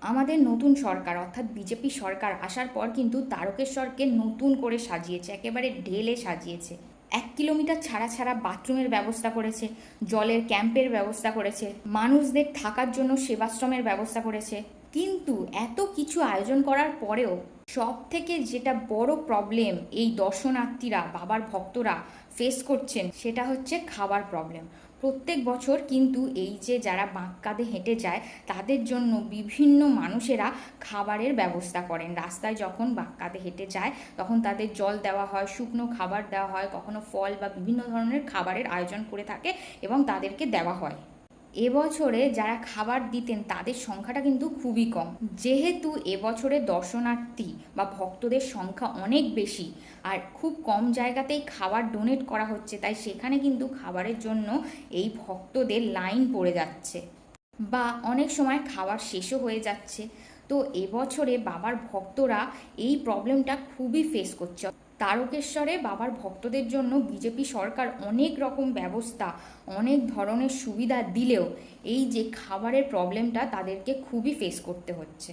আমাদের নতুন সরকার অর্থাৎ বিজেপি সরকার আসার পর কিন্তু তারকেশ্বরকে নতুন করে সাজিয়েছে, একেবারে ঢেলে সাজিয়েছে। 1 কিলোমিটার ছাড়া ছাড়া বাথরুমের ব্যবস্থা করেছে, জলের ক্যাম্পের ব্যবস্থা করেছে, মানুষদের থাকার জন্য সেবাশ্রমের ব্যবস্থা করেছে। কিন্তু এত কিছু আয়োজন করার পরেও সব থেকে যেটা বড় প্রবলেম এই দর্শনার্থীরা, বাবার ভক্তরা ফেস করছেন, সেটা হচ্ছে খাবার প্রবলেম। প্রত্যেক বছর কিন্তু এই যে যারা বাঁককাতে হেঁটে যায় তাদের জন্য বিভিন্ন মানুষেরা খাবারের ব্যবস্থা করেন। রাস্তায় যখন বাঁককাতে হেঁটে যায় তখন তাদের জল দেওয়া হয়, শুকনো খাবার দেওয়া হয়, কখনো ফল বা বিভিন্ন ধরনের খাবারের আয়োজন করে থাকে এবং তাদেরকে দেওয়া হয়। এবছরে যারা খাবার দিতেন তাদের সংখ্যাটা কিন্তু খুবই কম। যেহেতু এবছরে দর্শনার্থী বা ভক্তদের সংখ্যা অনেক বেশি আর খুব কম জায়গাতেই খাবার ডোনেট করা হচ্ছে, তাই সেখানে কিন্তু খাবারের জন্য এই ভক্তদের লাইন পড়ে যাচ্ছে বা অনেক সময় খাবার শেষও হয়ে যাচ্ছে। তো এবছরে বাবার ভক্তরা এই প্রবলেমটা খুবই ফেস করছে। তারকেশ্বরে বাবার ভক্তদের জন্য বিজেপি সরকার অনেক রকম ব্যবস্থা, অনেক ধরনের সুবিধা দিলেও এই যে খাবারের প্রবলেমটা তাদেরকে খুবই ফেস করতে হচ্ছে।